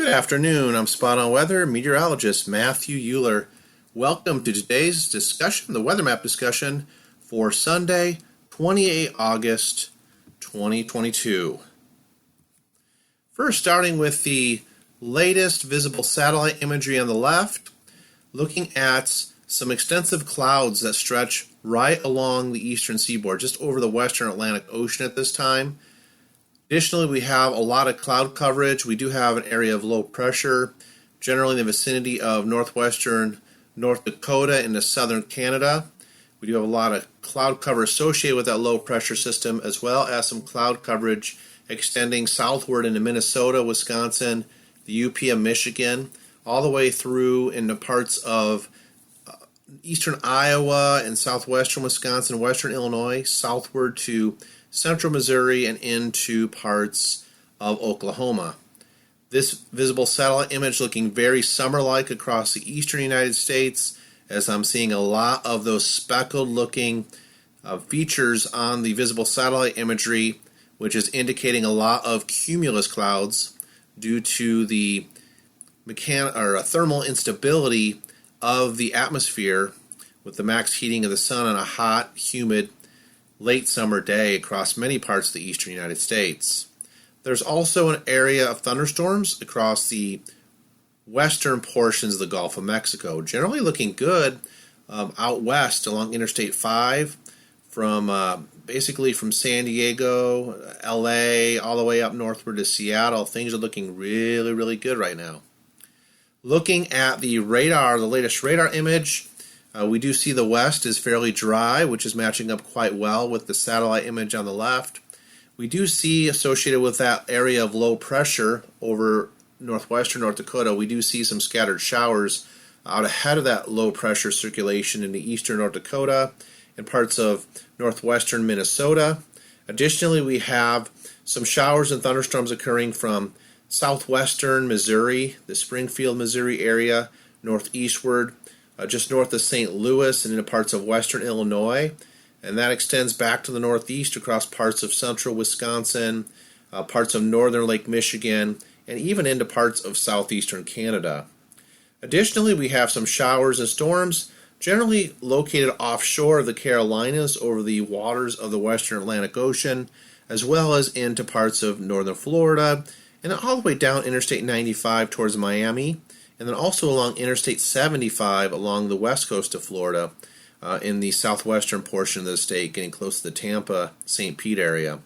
Good afternoon. I'm Spot On Weather meteorologist Matthew Euler. Welcome to today's discussion, the weather map discussion for Sunday, 28 August 2022. First, starting with the latest visible satellite imagery on the left, looking at some extensive clouds that stretch right along the eastern seaboard, just over the western Atlantic Ocean at this time. Additionally, we have a lot of cloud coverage. We do have an area of low pressure, generally in the vicinity of northwestern North Dakota into southern Canada. We do have a lot of cloud cover associated with that low pressure system, as well as some cloud coverage extending southward into Minnesota, Wisconsin, the UP of Michigan, all the way through into parts of eastern Iowa and southwestern Wisconsin, western Illinois, southward to central Missouri and into parts of Oklahoma. This visible satellite image looking very summer-like across the eastern United States, as I'm seeing a lot of those speckled looking features on the visible satellite imagery, which is indicating a lot of cumulus clouds due to the thermal instability of the atmosphere with the max heating of the sun on a hot, humid, late summer day across many parts of the eastern United States. There's also an area of thunderstorms across the western portions of the Gulf of Mexico, generally looking good out west along Interstate 5 from basically from San Diego, LA, all the way up northward to Seattle. Things are looking really, really good right now. Looking at the radar, the latest radar image, we do see the west is fairly dry, which is matching up quite well with the satellite image on the left. We do see, associated with that area of low pressure over northwestern North Dakota, we do see some scattered showers out ahead of that low pressure circulation into eastern North Dakota and parts of northwestern Minnesota. Additionally, we have some showers and thunderstorms occurring from southwestern Missouri, the Springfield, Missouri area, northeastward, just north of St. Louis and into parts of western Illinois, and that extends back to the northeast across parts of central Wisconsin, parts of northern Lake Michigan, and even into parts of southeastern Canada. Additionally, we have some showers and storms generally located offshore of the Carolinas over the waters of the western Atlantic Ocean, as well as into parts of northern Florida, and all the way down Interstate 95 towards Miami, and then also along Interstate 75 along the west coast of Florida in the southwestern portion of the state, getting close to the Tampa, St. Pete area.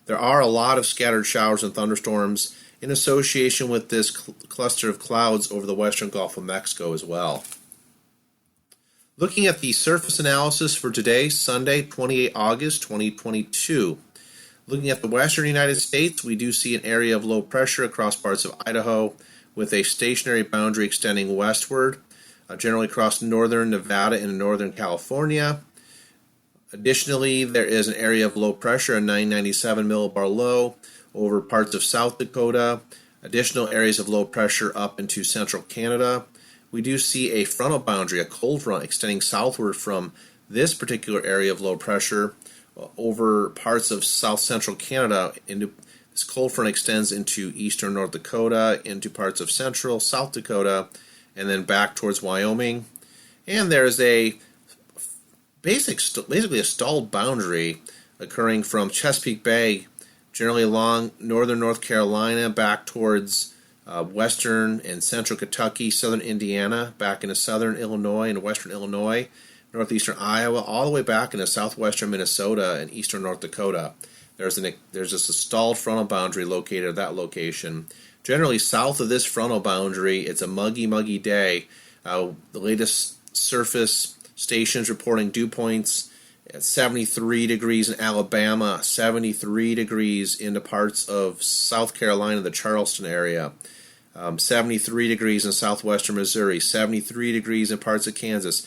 There are a lot of scattered showers and thunderstorms in association with this cluster of clouds over the western Gulf of Mexico as well. Looking at the surface analysis for today, Sunday, 28 August 2022. Looking at the western United States, we do see an area of low pressure across parts of Idaho, with a stationary boundary extending westward, generally across northern Nevada and northern California. Additionally, there is an area of low pressure, a 997 millibar low, over parts of South Dakota. Additional areas of low pressure up into central Canada. We do see a frontal boundary, a cold front, extending southward from this particular area of low pressure over parts of south central Canada. This cold front extends into eastern North Dakota, into parts of central South Dakota, and then back towards Wyoming. And there's basically a stalled boundary occurring from Chesapeake Bay, generally along northern North Carolina, back towards western and central Kentucky, southern Indiana, back into southern Illinois and western Illinois, northeastern Iowa, all the way back into southwestern Minnesota and eastern North Dakota. There's just a stalled frontal boundary located at that location. Generally, south of this frontal boundary, it's a muggy day. The latest surface stations reporting dew points at 73 degrees in Alabama, 73 degrees into parts of South Carolina, the Charleston area, 73 degrees in southwestern Missouri, 73 degrees in parts of Kansas,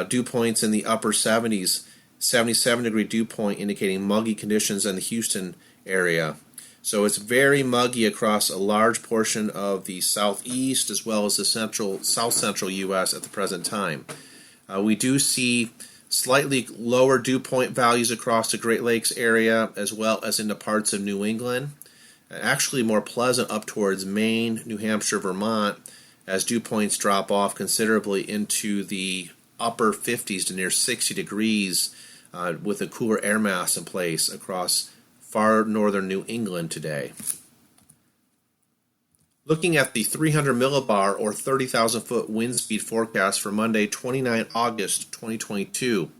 dew points in the upper 70s, 77-degree dew point indicating muggy conditions in the Houston area. So it's very muggy across a large portion of the southeast as well as the south-central U.S. at the present time. We do see slightly lower dew point values across the Great Lakes area as well as into parts of New England. actually more pleasant up towards Maine, New Hampshire, Vermont, as dew points drop off considerably into the upper 50s to near 60 degrees with a cooler air mass in place across far northern New England today. Looking at the 300 millibar or 30,000 foot wind speed forecast for Monday, 29 August 2022.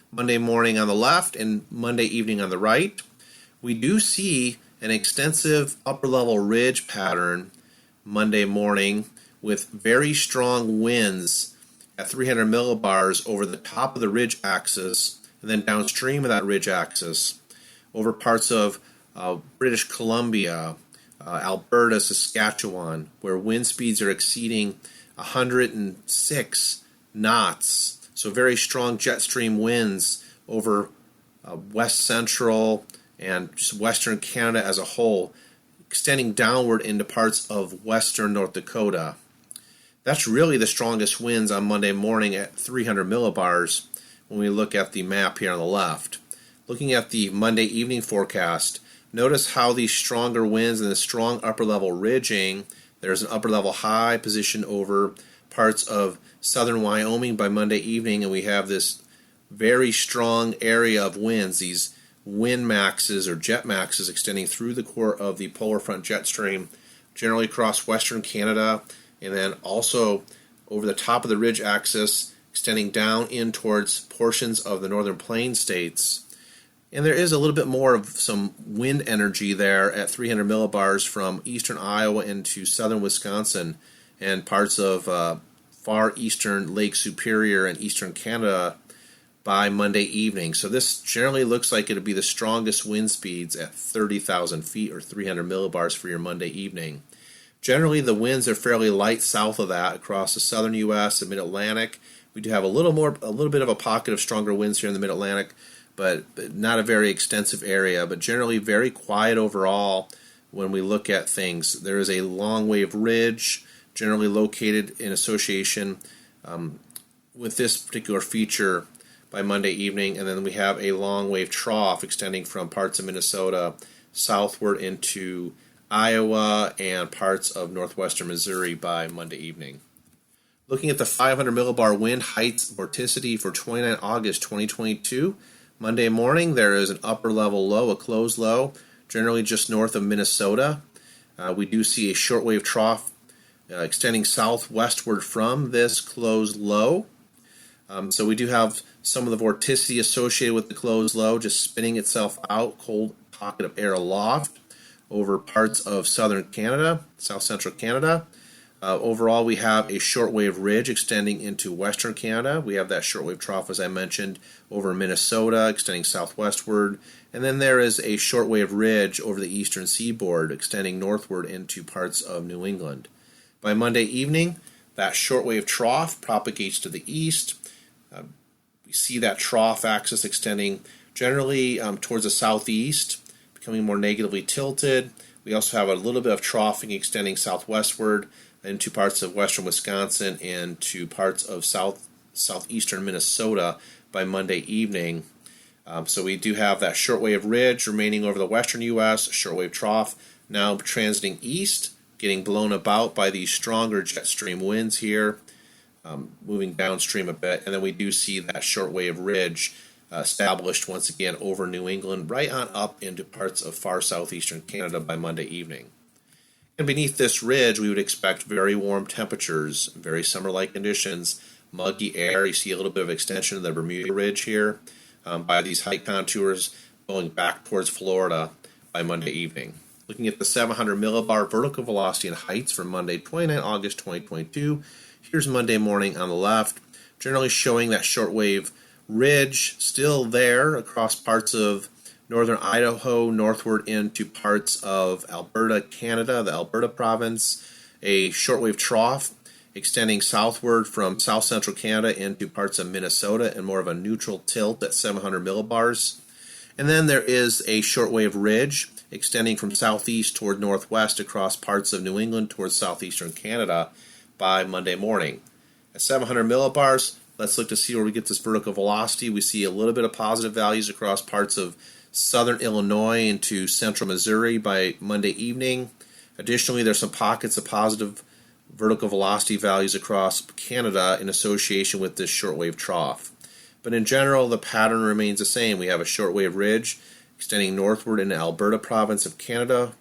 Monday morning on the left and Monday evening on the right, we do see an extensive upper level ridge pattern Monday morning with very strong winds at 300 millibars over the top of the ridge axis and then downstream of that ridge axis over parts of British Columbia, Alberta, Saskatchewan, where wind speeds are exceeding 106 knots. So very strong jet stream winds over west central and just western Canada as a whole, extending downward into parts of western North Dakota. That's really the strongest winds on Monday morning at 300 millibars when we look at the map here on the left. Looking at the Monday evening forecast, notice how these stronger winds and the strong upper level ridging, there's an upper level high position over parts of southern Wyoming by Monday evening, and we have this very strong area of winds, these wind maxes or jet maxes extending through the core of the polar front jet stream, generally across western Canada, and then also over the top of the ridge axis, extending down in towards portions of the northern plain states. And there is a little bit more of some wind energy there at 300 millibars from eastern Iowa into southern Wisconsin and parts of far eastern Lake Superior and eastern Canada by Monday evening. So this generally looks like it would be the strongest wind speeds at 30,000 feet or 300 millibars for your Monday evening. Generally, the winds are fairly light south of that across the southern U.S. and mid-Atlantic. We do have a little bit of a pocket of stronger winds here in the mid-Atlantic, but not a very extensive area, but generally very quiet overall when we look at things. There is a long wave ridge generally located in association with this particular feature by Monday evening, and then we have a long wave trough extending from parts of Minnesota southward into Iowa and parts of northwestern Missouri by Monday evening. Looking at the 500 millibar wind heights vorticity for 29 August 2022, Monday morning there is an upper level low, a closed low, generally just north of Minnesota. We do see a shortwave trough extending southwestward from this closed low. So we do have some of the vorticity associated with the closed low just spinning itself out, cold pocket of air aloft over parts of southern Canada, south central Canada. Overall, we have a shortwave ridge extending into western Canada. We have that shortwave trough, as I mentioned, over Minnesota, extending southwestward. And then there is a shortwave ridge over the eastern seaboard, extending northward into parts of New England. By Monday evening, that shortwave trough propagates to the east. We see that trough axis extending generally towards the southeast, becoming more negatively tilted. We also have a little bit of troughing extending southwestward into parts of western Wisconsin and to parts of southeastern Minnesota by Monday evening. So we do have that shortwave ridge remaining over the western U.S., shortwave trough now transiting east, getting blown about by these stronger jet stream winds here, moving downstream a bit. And then we do see that shortwave ridge established once again over New England, right on up into parts of far southeastern Canada by Monday evening. And beneath this ridge, we would expect very warm temperatures, very summer-like conditions, muggy air. You see a little bit of extension of the Bermuda Ridge here by these height contours going back towards Florida by Monday evening. Looking at the 700 millibar vertical velocity and heights for Monday, 29 August 2022, here's Monday morning on the left, generally showing that shortwave ridge still there across parts of northern Idaho, northward into parts of Alberta, Canada, the Alberta province, a shortwave trough extending southward from south central Canada into parts of Minnesota and more of a neutral tilt at 700 millibars. And then there is a shortwave ridge extending from southeast toward northwest across parts of New England towards southeastern Canada by Monday morning. At 700 millibars, let's look to see where we get this vertical velocity. We see a little bit of positive values across parts of southern Illinois into central Missouri by Monday evening. Additionally, there's some pockets of positive vertical velocity values across Canada in association with this shortwave trough. But in general, the pattern remains the same. We have a shortwave ridge extending northward into Alberta province of Canada,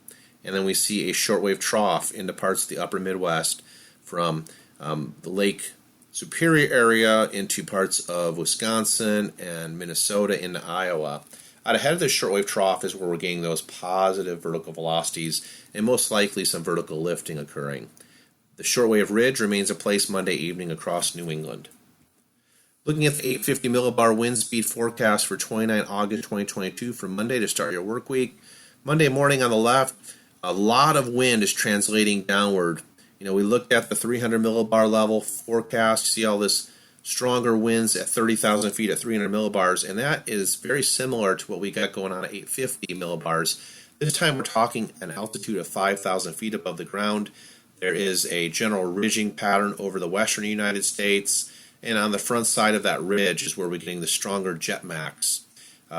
and then we see a shortwave trough into parts of the upper Midwest from the Lake Superior area into parts of Wisconsin and Minnesota into Iowa. Out ahead of this shortwave trough is where we're getting those positive vertical velocities and most likely some vertical lifting occurring. The shortwave ridge remains in place Monday evening across New England. Looking at the 850 millibar wind speed forecast for 29 August 2022 for Monday to start your work week. Monday morning on the left, a lot of wind is translating downward. We looked at the 300 millibar level forecast, see all this stronger winds at 30,000 feet at 300 millibars, and that is very similar to what we got going on at 850 millibars. This time we're talking an altitude of 5,000 feet above the ground. There is a general ridging pattern over the western United States, and on the front side of that ridge is where we're getting the stronger jet max.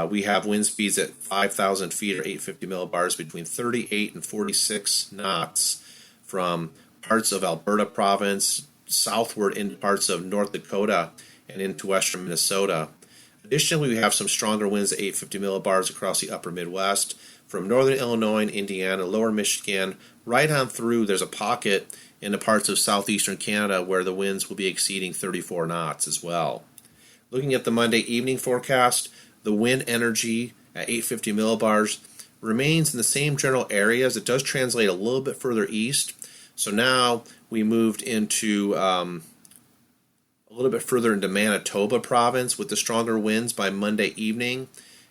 We have wind speeds at 5,000 feet or 850 millibars between 38 and 46 knots from parts of Alberta province southward into parts of North Dakota and into western Minnesota. Additionally, we have some stronger winds at 850 millibars across the upper Midwest from northern Illinois and Indiana, lower Michigan, right on through. There's a pocket in the parts of southeastern Canada where the winds will be exceeding 34 knots as well. Looking at the Monday evening forecast, the wind energy at 850 millibars remains in the same general areas. It does translate a little bit further east. So now we moved into a little bit further into Manitoba province with the stronger winds by Monday evening.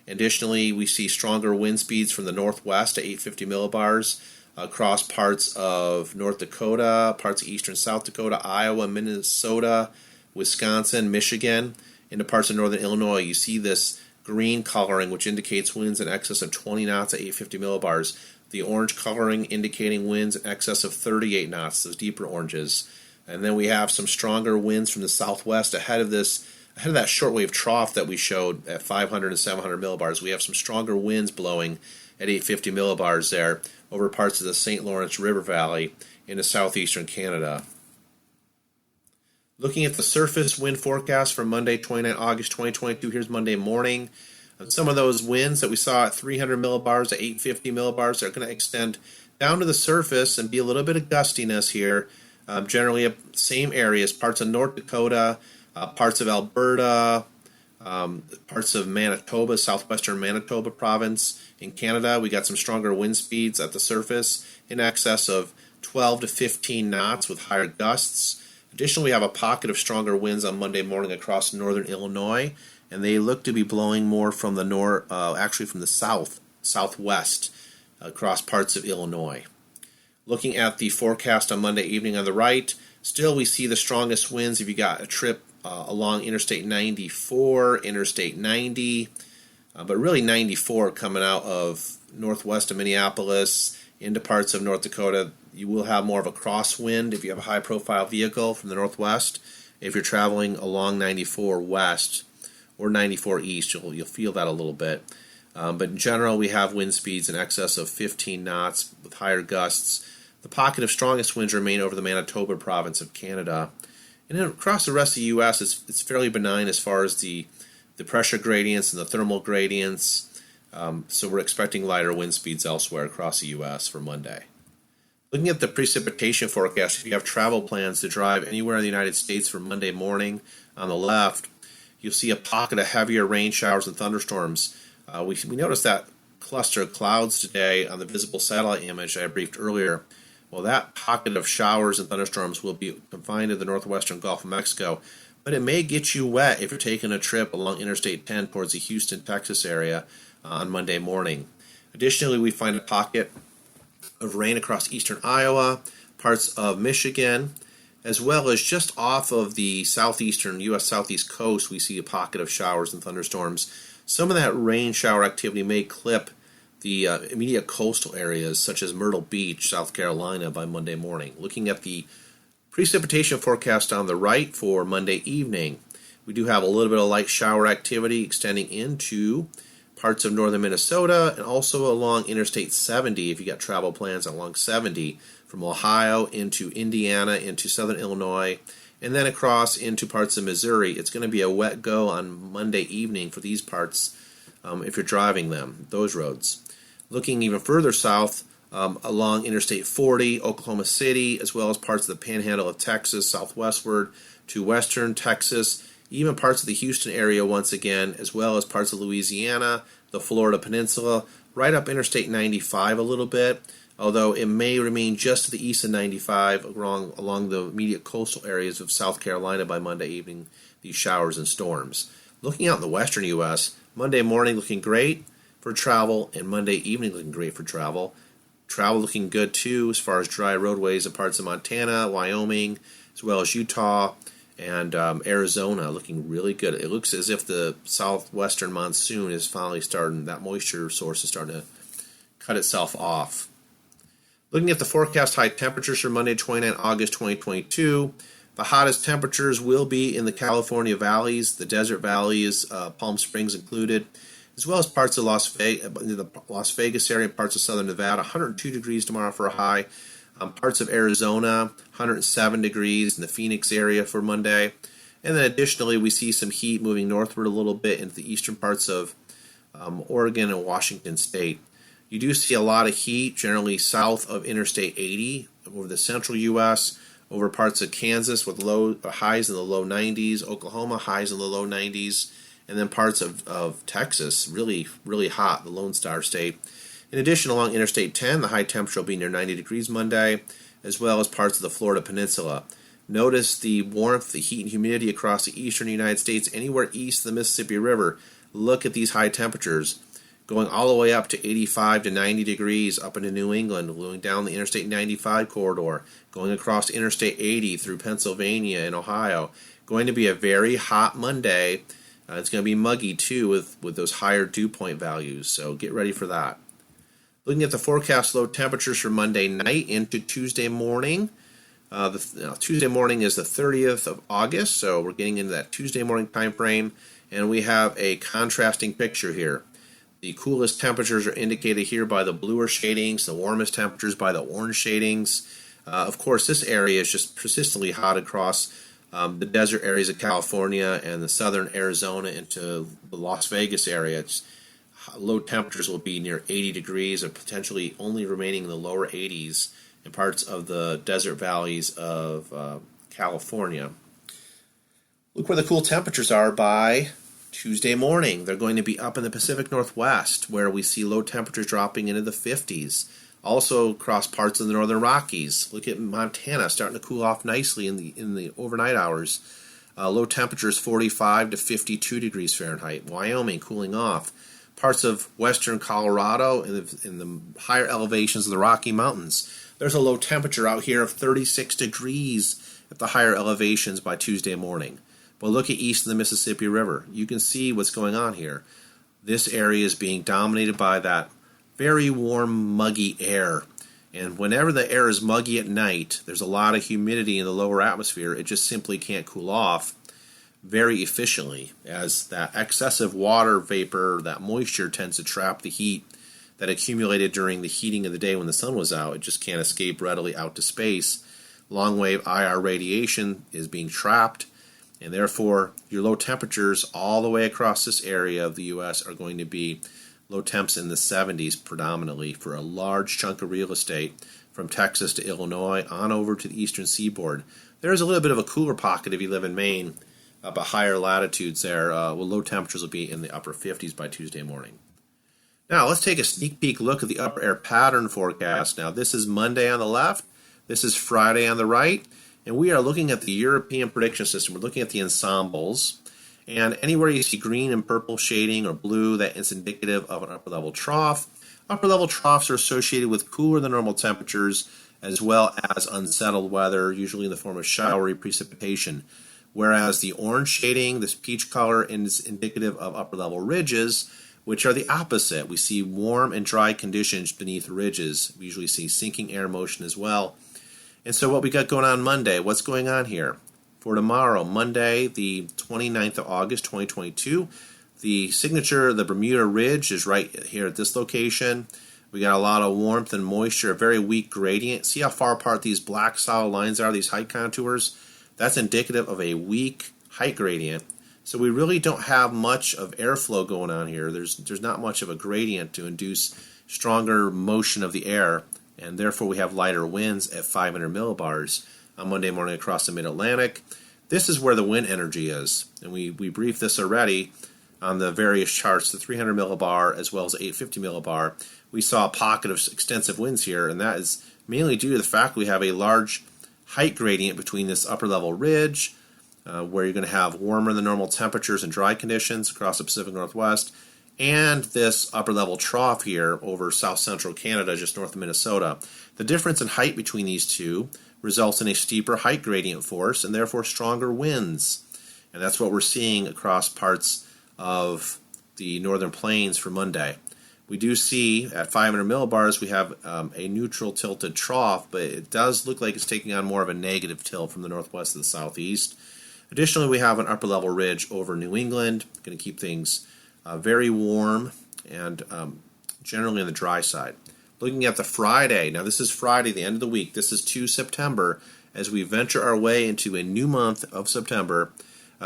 Additionally, we see stronger wind speeds from the northwest at 850 millibars across parts of North Dakota, parts of eastern South Dakota, Iowa, Minnesota, Wisconsin, Michigan, into parts of northern Illinois. You see this green coloring, which indicates winds in excess of 20 knots at 850 millibars. The orange coloring indicating winds in excess of 38 knots, those deeper oranges. And then we have some stronger winds from the southwest ahead of that shortwave trough that we showed at 500 and 700 millibars. We have some stronger winds blowing at 850 millibars there over parts of the St. Lawrence River Valley into southeastern Canada. Looking at the surface wind forecast for Monday, 29 August 2022, here's Monday morning. Some of those winds that we saw at 300 millibars to 850 millibars are going to extend down to the surface and be a little bit of gustiness here. Generally, same areas, parts of North Dakota, parts of Alberta, parts of Manitoba, southwestern Manitoba province. In Canada, we got some stronger wind speeds at the surface in excess of 12 to 15 knots with higher gusts. Additionally, we have a pocket of stronger winds on Monday morning across northern Illinois, and they look to be blowing more from the from the southwest across parts of Illinois. Looking at the forecast on Monday evening on the right, still we see the strongest winds if you got a trip along Interstate 94, Interstate 90, but really 94 coming out of northwest of Minneapolis into parts of North Dakota. You will have more of a crosswind if you have a high-profile vehicle from the northwest. If you're traveling along 94 west or 94 east, you'll feel that a little bit. But in general, we have wind speeds in excess of 15 knots with higher gusts. The pocket of strongest winds remain over the Manitoba province of Canada. And then across the rest of the U.S., it's fairly benign as far as the pressure gradients and the thermal gradients. So we're expecting lighter wind speeds elsewhere across the U.S. for Monday. Looking at the precipitation forecast, if you have travel plans to drive anywhere in the United States for Monday morning, on the left, you'll see a pocket of heavier rain showers and thunderstorms. We noticed that cluster of clouds today on the visible satellite image I briefed earlier. Well, that pocket of showers and thunderstorms will be confined to the northwestern Gulf of Mexico, but it may get you wet if you're taking a trip along Interstate 10 towards the Houston, Texas area on Monday morning. Additionally, we find a pocket of rain across eastern Iowa, parts of Michigan, as well as just off of the southeastern U.S. southeast coast, we see a pocket of showers and thunderstorms. Some of that rain shower activity may clip the immediate coastal areas, such as Myrtle Beach, South Carolina, by Monday morning. Looking at the precipitation forecast on the right for Monday evening, we do have a little bit of light shower activity extending into parts of northern Minnesota, and also along Interstate 70 if you got travel plans along 70 from Ohio into Indiana into southern Illinois, and then across into parts of Missouri. It's going to be a wet go on Monday evening for these parts if you're driving those roads. Looking even further south, along Interstate 40, Oklahoma City, as well as parts of the panhandle of Texas, southwestward to western Texas, even parts of the Houston area once again, as well as parts of Louisiana, the Florida Peninsula, right up Interstate 95 a little bit, although it may remain just to the east of 95 along the immediate coastal areas of South Carolina by Monday evening, these showers and storms. Looking out in the western U.S., Monday morning looking great for travel, and Monday evening looking great for travel. Travel looking good too as far as dry roadways in parts of Montana, Wyoming, as well as Utah and Arizona looking really good. It looks as if the southwestern monsoon is finally starting, that moisture source is starting to cut itself off. Looking at the forecast high temperatures for Monday, 29 August 2022, the hottest temperatures will be in the California valleys, the desert valleys, Palm Springs included, as well as parts of the Las Vegas area and parts of southern Nevada. 102 degrees tomorrow for a high. Parts of Arizona, 107 degrees in the Phoenix area for Monday. And then additionally, we see some heat moving northward a little bit into the eastern parts of Oregon and Washington State. You do see a lot of heat, generally south of Interstate 80, over the central U.S., over parts of Kansas with highs in the low 90s, Oklahoma highs in the low 90s, and then parts of Texas, really, really hot, the Lone Star State. In addition, along Interstate 10, the high temperature will be near 90 degrees Monday, as well as parts of the Florida Peninsula. Notice the warmth, the heat, and humidity across the eastern United States, anywhere east of the Mississippi River. Look at these high temperatures, going all the way up to 85 to 90 degrees up into New England, going down the Interstate 95 corridor, going across Interstate 80 through Pennsylvania and Ohio. Going to be a very hot Monday. It's going to be muggy too with those higher dew point values, so get ready for that. Looking at the forecast low temperatures for Monday night into Tuesday morning. Tuesday morning is the 30th of August, so we're getting into that Tuesday morning time frame, and we have a contrasting picture here. The coolest temperatures are indicated here by the bluer shadings, the warmest temperatures by the orange shadings. Of course, this area is just persistently hot across the desert areas of California and the southern Arizona into the Las Vegas area. Low temperatures will be near 80 degrees or potentially only remaining in the lower 80s in parts of the desert valleys of California. Look where the cool temperatures are by Tuesday morning. They're going to be up in the Pacific Northwest, where we see low temperatures dropping into the 50s. Also across parts of the northern Rockies. Look at Montana starting to cool off nicely in the overnight hours. Low temperatures 45 to 52 degrees Fahrenheit. Wyoming cooling off. Parts of western Colorado in the higher elevations of the Rocky Mountains. There's a low temperature out here of 36 degrees at the higher elevations by Tuesday morning. But look at east of the Mississippi River. You can see what's going on here. This area is being dominated by that very warm, muggy air. And whenever the air is muggy at night, there's a lot of humidity in the lower atmosphere. It just simply can't cool off very efficiently, as that excessive water vapor, that moisture tends to trap the heat that accumulated during the heating of the day when the sun was out. It just can't escape readily out to space. Long-wave IR radiation is being trapped, and therefore your low temperatures all the way across this area of the U.S. are going to be low temps in the 70s predominantly for a large chunk of real estate from Texas to Illinois on over to the eastern seaboard. There is a little bit of a cooler pocket if you live in Maine, but higher latitudes there. Low temperatures will be in the upper 50s by Tuesday morning. Now let's take a sneak peek look at the upper air pattern forecast. Now this is Monday on the left, this is Friday on the right, and we are looking at the European prediction system. We're looking at the ensembles. And anywhere you see green and purple shading or blue, that is indicative of an upper level trough. Upper level troughs are associated with cooler than normal temperatures as well as unsettled weather, usually in the form of showery precipitation. Whereas the orange shading, this peach color, is indicative of upper level ridges, which are the opposite. We see warm and dry conditions beneath ridges. We usually see sinking air motion as well. And so what we got going on Monday, what's going on here? For tomorrow, Monday, the 29th of August, 2022, The signature, the Bermuda Ridge, is right here at this location. We got a lot of warmth and moisture, a very weak gradient. See how far apart these black solid lines are, these height contours? That's indicative of a weak height gradient. So we really don't have much of airflow going on here. There's not much of a gradient to induce stronger motion of the air, and therefore we have lighter winds at 500 millibars on Monday morning across the mid-Atlantic. This is where the wind energy is, and we briefed this already on the various charts, the 300 millibar as well as 850 millibar. We saw a pocket of extensive winds here, and that is mainly due to the fact we have a large height gradient between this upper level ridge, where you're going to have warmer than normal temperatures and dry conditions across the Pacific Northwest, and this upper level trough here over south central Canada, just north of Minnesota. The difference in height between these two results in a steeper height gradient force and therefore stronger winds. And that's what we're seeing across parts of the northern plains for Monday. We do see at 500 millibars we have a neutral tilted trough, but it does look like it's taking on more of a negative tilt from the northwest to the southeast. Additionally, we have an upper level ridge over New England, going to keep things very warm and generally on the dry side. Looking at the Friday, now this is Friday, the end of the week. This is 2 September. As we venture our way into a new month of September,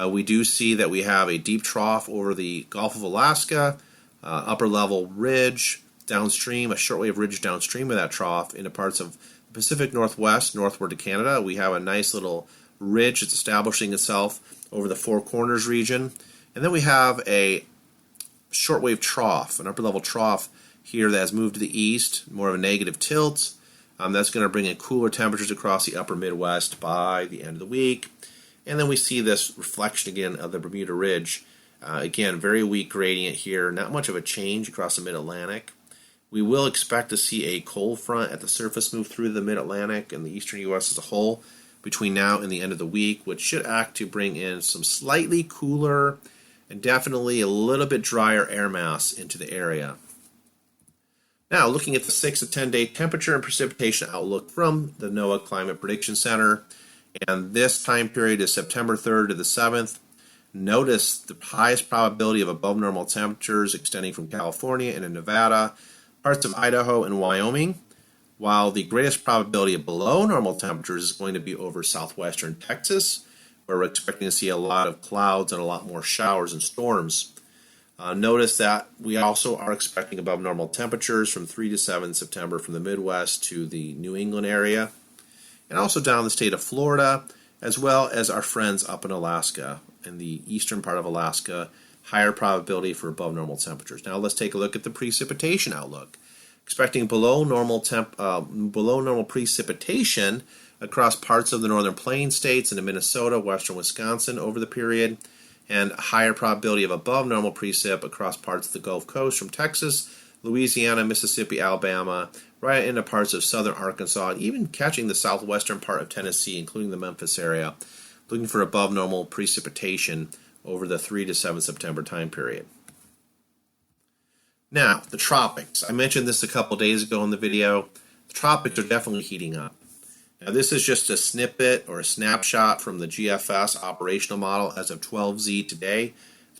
we do see that we have a deep trough over the Gulf of Alaska, upper level ridge downstream, a shortwave ridge downstream of that trough into parts of the Pacific Northwest, northward to Canada. We have a nice little ridge that's establishing itself over the Four Corners region. And then we have a shortwave trough, an upper level trough here that has moved to the east, more of a negative tilt. That's going to bring in cooler temperatures across the upper Midwest by the end of the week. And then we see this reflection again of the Bermuda Ridge. Again, very weak gradient here, not much of a change across the Mid-Atlantic. We will expect to see a cold front at the surface move through the Mid-Atlantic and the eastern U.S. as a whole between now and the end of the week, which should act to bring in some slightly cooler and definitely a little bit drier air mass into the area. Now, looking at the 6 to 10 day temperature and precipitation outlook from the NOAA Climate Prediction Center, and this time period is September 3rd to the 7th. Notice the highest probability of above normal temperatures extending from California into Nevada, parts of Idaho and Wyoming, while the greatest probability of below normal temperatures is going to be over southwestern Texas, where we're expecting to see a lot of clouds and a lot more showers and storms. Notice that we also are expecting above normal temperatures from 3 to 7 September from the Midwest to the New England area, and also down the state of Florida, as well as our friends up in Alaska, in the eastern part of Alaska, higher probability for above normal temperatures. Now let's take a look at the precipitation outlook. Expecting below normal precipitation across parts of the northern plains states into Minnesota, western Wisconsin over the period, and a higher probability of above normal precip across parts of the Gulf Coast from Texas, Louisiana, Mississippi, Alabama, right into parts of southern Arkansas, and even catching the southwestern part of Tennessee, including the Memphis area, looking for above normal precipitation over the 3 to 7 September time period. Now, the tropics. I mentioned this a couple days ago in the video. The tropics are definitely heating up. Now, this is just a snippet or a snapshot from the GFS operational model as of 12Z today,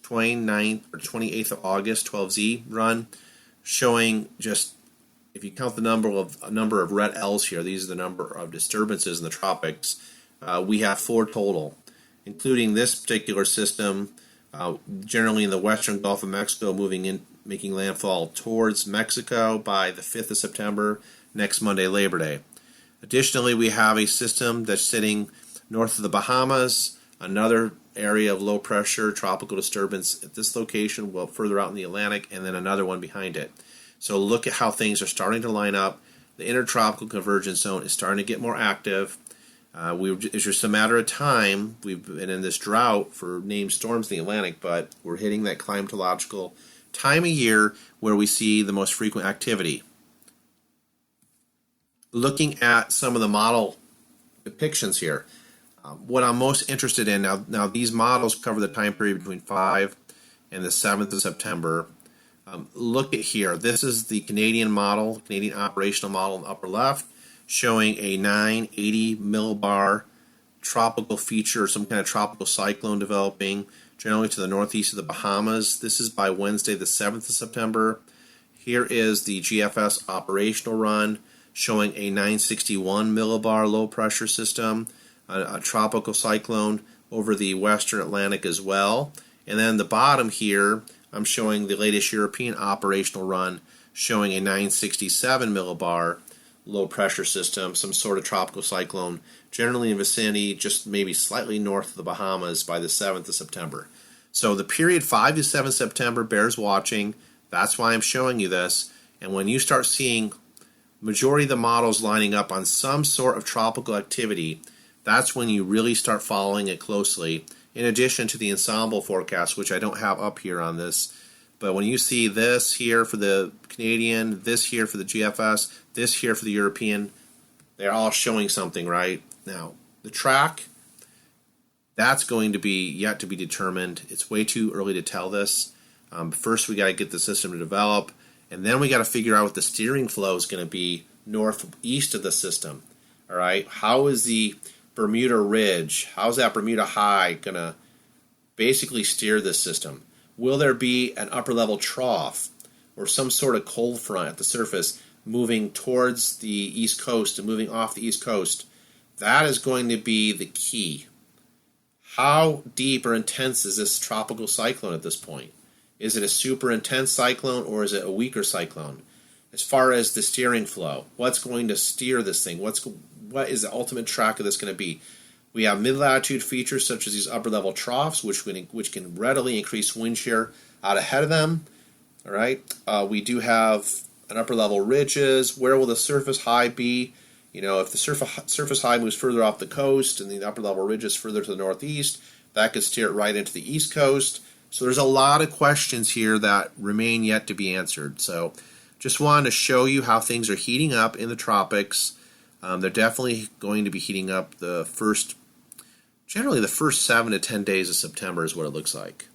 29th or 28th of August 12Z run, showing just, if you count the number of red L's here, these are the number of disturbances in the tropics. We have 4 total, including this particular system, generally in the western Gulf of Mexico, moving in, making landfall towards Mexico by the 5th of September, next Monday, Labor Day. Additionally, we have a system that's sitting north of the Bahamas, another area of low pressure tropical disturbance at this location, well further out in the Atlantic, and then another one behind it. So look at how things are starting to line up. The intertropical convergence zone is starting to get more active. It's just a matter of time. We've been in this drought for named storms in the Atlantic, but we're hitting that climatological time of year where we see the most frequent activity. Looking at some of the model depictions here, what I'm most interested in, now these models cover the time period between 5 and the 7th of September. Look at here. This is the Canadian model, Canadian operational model in the upper left, showing a 980 millibar tropical feature, some kind of tropical cyclone developing, generally to the northeast of the Bahamas. This is by Wednesday the 7th of September. Here is the GFS operational run showing a 961 millibar low pressure system, a tropical cyclone over the western Atlantic as well. And then the bottom here, I'm showing the latest European operational run showing a 967 millibar low pressure system, some sort of tropical cyclone, generally in vicinity just maybe slightly north of the Bahamas by the 7th of September. So the period 5 to 7 September bears watching. That's why I'm showing you this. And when you start seeing majority of the models lining up on some sort of tropical activity, that's when you really start following it closely, in addition to the ensemble forecast, which I don't have up here on this. But when you see this here for the Canadian, this here for the GFS, this here for the European, they're all showing something, right? Now, the track, that's going to be yet to be determined. It's way too early to tell this. First, we got to get the system to develop, and then we got to figure out what the steering flow is going to be northeast of the system. All right, how is the Bermuda Ridge, how's that Bermuda High going to basically steer this system? Will there be an upper level trough or some sort of cold front at the surface moving towards the east coast and moving off the east coast? That is going to be the key. How deep or intense is this tropical cyclone at this point? Is it a super intense cyclone or is it a weaker cyclone? As far as the steering flow, what's going to steer this thing? What is the ultimate track of this going to be? We have mid-latitude features such as these upper-level troughs, which can readily increase wind shear out ahead of them. All right. We do have an upper-level ridges. Where will the surface high be? You know, if the surface high moves further off the coast and the upper-level ridges further to the northeast, that could steer it right into the east coast. So there's a lot of questions here that remain yet to be answered. So just wanted to show you how things are heating up in the tropics. They're definitely going to be heating up generally the first 7 to 10 days of September is what it looks like.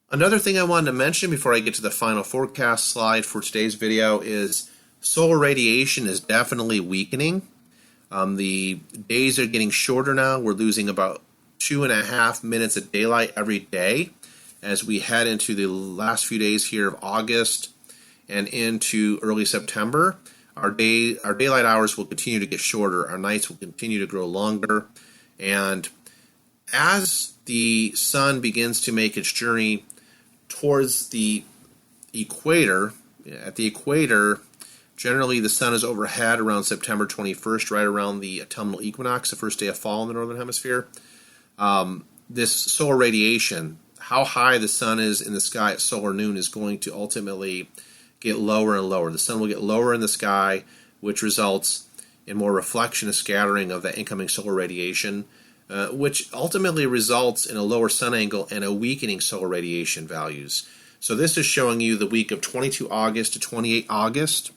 Another thing I wanted to mention before I get to the final forecast slide for today's video is solar radiation is definitely weakening. The days are getting shorter now. We're losing about 2.5 minutes of daylight every day as we head into the last few days here of August and into early September. Our daylight hours will continue to get shorter. Our nights will continue to grow longer. And as the sun begins to make its journey towards the equator, at the equator, generally the sun is overhead around September 21st, right around the autumnal equinox, the first day of fall in the northern hemisphere. This solar radiation, how high the sun is in the sky at solar noon, is going to ultimately get lower and lower. The sun will get lower in the sky, which results in more reflection and scattering of the incoming solar radiation, which ultimately results in a lower sun angle and a weakening solar radiation values. So this is showing you the week of 22 August to 28 August,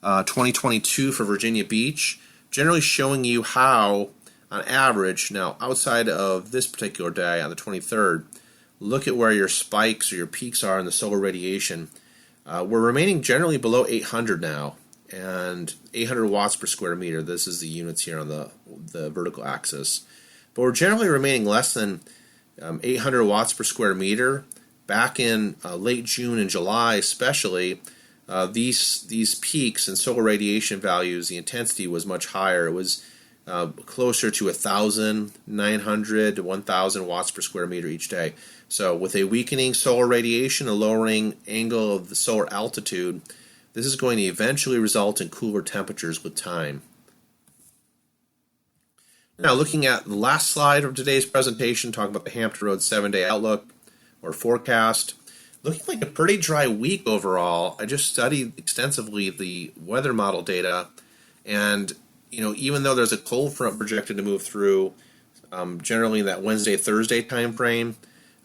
2022 for Virginia Beach, generally showing you how, on average, now outside of this particular day on the 23rd, look at where your spikes or your peaks are in the solar radiation. We're remaining generally below 800 now, and 800 watts per square meter. This is the units here on the vertical axis. But we're generally remaining less than 800 watts per square meter. Back in late June and July especially, these peaks in solar radiation values, the intensity was much higher. It was closer to 1,900 to 1,000 watts per square meter each day. So with a weakening solar radiation, a lowering angle of the solar altitude, this is going to eventually result in cooler temperatures with time. Now looking at the last slide of today's presentation, talking about the Hampton Roads 7-day outlook or forecast. Looking like a pretty dry week overall. I just studied extensively the weather model data, and even though there's a cold front projected to move through, generally in that Wednesday-Thursday time frame,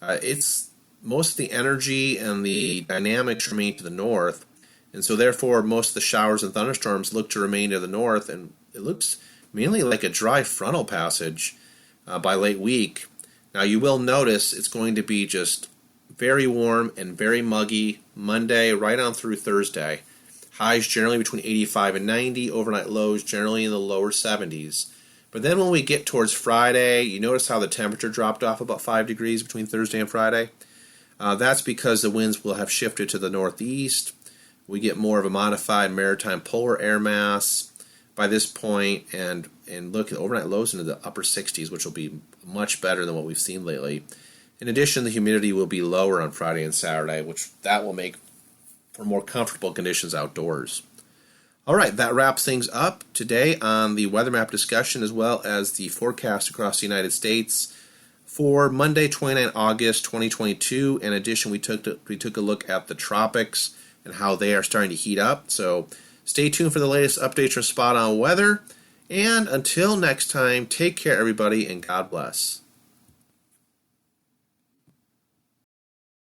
it's most of the energy and the dynamics remain to the north, and so therefore most of the showers and thunderstorms look to remain to the north, and it looks mainly like a dry frontal passage by late week. Now you will notice it's going to be just very warm and very muggy Monday right on through Thursday. Highs generally between 85 and 90, overnight lows generally in the lower 70s. But then when we get towards Friday, you notice how the temperature dropped off about 5 degrees between Thursday and Friday. That's because the winds will have shifted to the northeast. We get more of a modified maritime polar air mass by this point, and look at overnight lows into the upper 60s, which will be much better than what we've seen lately. In addition, the humidity will be lower on Friday and Saturday, which that will make for more comfortable conditions outdoors. All right, that wraps things up today on the weather map discussion as well as the forecast across the United States for Monday, 29 August 2022. In addition, we took a look at the tropics and how they are starting to heat up. So stay tuned for the latest updates from Spot On Weather. And until next time, take care, everybody, and God bless.